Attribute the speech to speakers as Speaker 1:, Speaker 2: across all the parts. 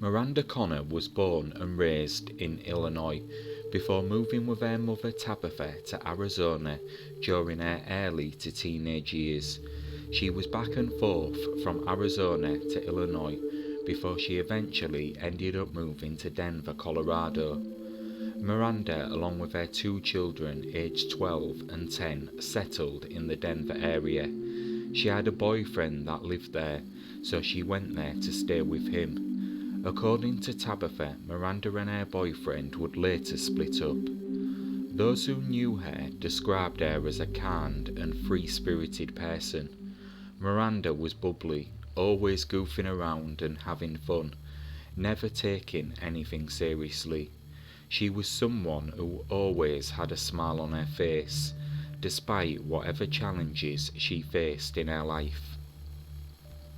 Speaker 1: Miranda Conner was born and raised in Illinois before moving with her mother Tabitha to Arizona during her early to teenage years. She was back and forth from Arizona to Illinois before she eventually ended up moving to Denver, Colorado. Miranda, along with her two children aged 12 and 10, settled in the Denver area. She had a boyfriend that lived there, so she went there to stay with him. According to Tabitha, Miranda and her boyfriend would later split up. Those who knew her described her as a kind and free-spirited person. Miranda was bubbly, always goofing around and having fun, never taking anything seriously. She was someone who always had a smile on her face, despite whatever challenges she faced in her life.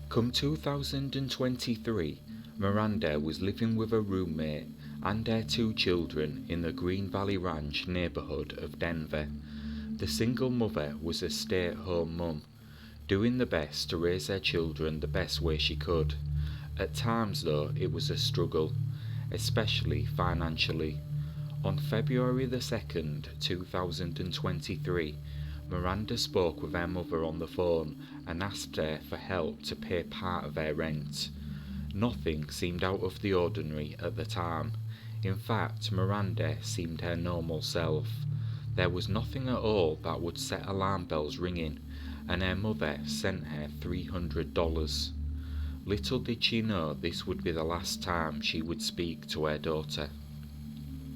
Speaker 1: Come 2023, Miranda was living with a roommate and her two children in the Green Valley Ranch neighborhood of Denver. The single mother was a stay-at-home mum, doing the best to raise her children the best way she could. At times though, it was a struggle, especially financially. On February the 2nd, 2023, Miranda spoke with her mother on the phone and asked her for help to pay part of her rent. Nothing seemed out of the ordinary at the time. In fact, Miranda seemed her normal self. There was nothing at all that would set alarm bells ringing, and her mother sent her $300. Little did she know this would be the last time she would speak to her daughter.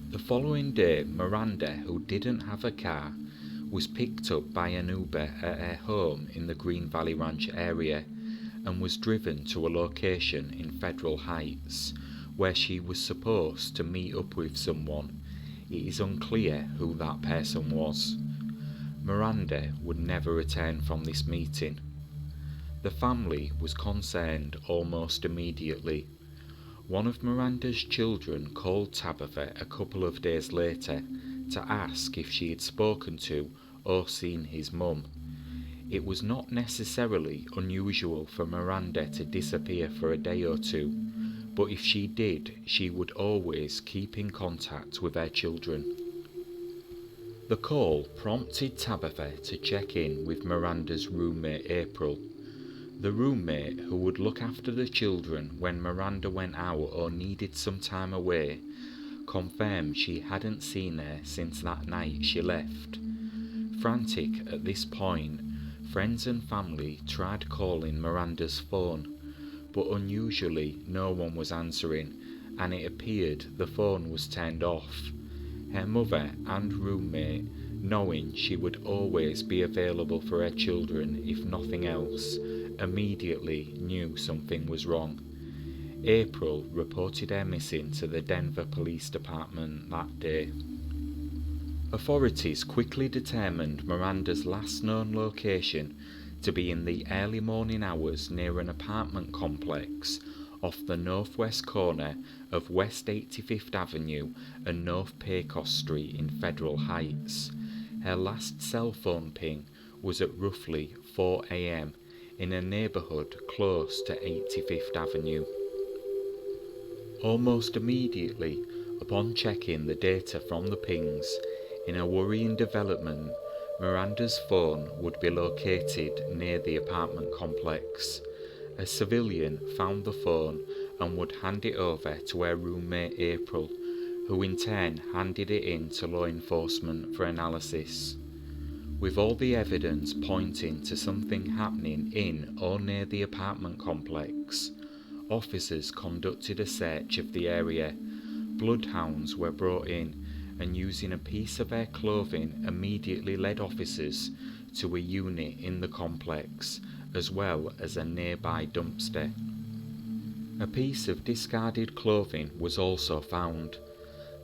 Speaker 1: The following day, Miranda, who didn't have a car, was picked up by an Uber at her home in the Green Valley Ranch area and was driven to a location in Federal Heights, where she was supposed to meet up with someone. It is unclear who that person was. Miranda would never return from this meeting. The family was concerned almost immediately. One of Miranda's children called Tabitha a couple of days later to ask if she had spoken to or seen his mum. It was not necessarily unusual for Miranda to disappear for a day or two, but if she did, she would always keep in contact with her children. The call prompted Tabitha to check in with Miranda's roommate April. The roommate who would look after the children when Miranda went out or needed some time away confirmed she hadn't seen her since that night she left. Frantic at this point, friends and family tried calling Miranda's phone, but unusually no one was answering, and it appeared the phone was turned off. Her mother and roommate, knowing she would always be available for her children if nothing else, immediately knew something was wrong. April reported her missing to the Denver Police Department that day. Authorities quickly determined Miranda's last known location to be in the early morning hours near an apartment complex off the northwest corner of West 85th Avenue and North Pecos Street in Federal Heights. Her last cell phone ping was at roughly 4 a.m. in a neighborhood close to 85th Avenue. Almost immediately upon checking the data from the pings, in a worrying development, Miranda's phone would be located near the apartment complex. A civilian found the phone and would hand it over to her roommate April, who in turn handed it in to law enforcement for analysis. With all the evidence pointing to something happening in or near the apartment complex, officers conducted a search of the area. Bloodhounds were brought in, and using a piece of her clothing immediately led officers to a unit in the complex, as well as a nearby dumpster. A piece of discarded clothing was also found.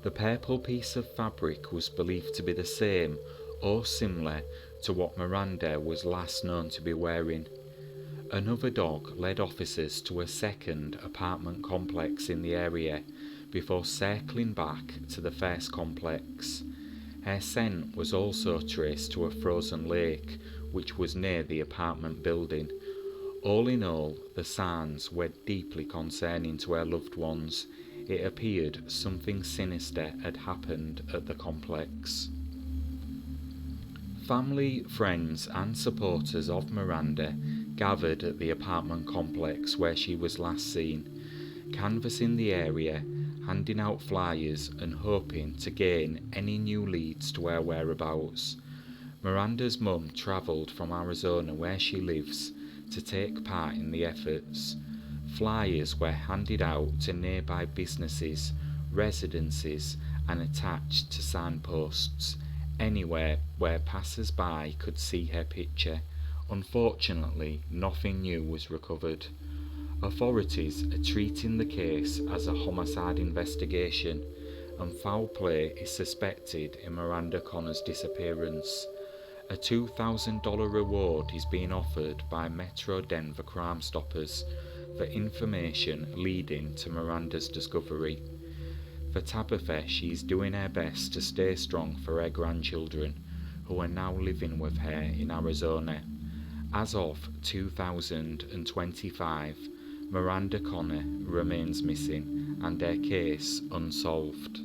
Speaker 1: The purple piece of fabric was believed to be the same or similar to what Miranda was last known to be wearing. Another dog led officers to a second apartment complex in the area before circling back to the first complex. Her scent was also traced to a frozen lake which was near the apartment building. All in all, the signs were deeply concerning to her loved ones. It appeared something sinister had happened at the complex. Family, friends and supporters of Miranda gathered at the apartment complex where she was last seen, canvassing the area, handing out flyers and hoping to gain any new leads to her whereabouts. Miranda's mum travelled from Arizona, where she lives, to take part in the efforts. Flyers were handed out to nearby businesses, residences and attached to signposts, anywhere where passers-by could see her picture. Unfortunately, nothing new was recovered. Authorities are treating the case as a homicide investigation, and foul play is suspected in Miranda Conner's disappearance. A $2,000 reward is being offered by Metro Denver Crime Stoppers for information leading to Miranda's discovery. For Tabitha, she is doing her best to stay strong for her grandchildren, who are now living with her in Arizona. As of 2025, Miranda Conner remains missing and her case unsolved.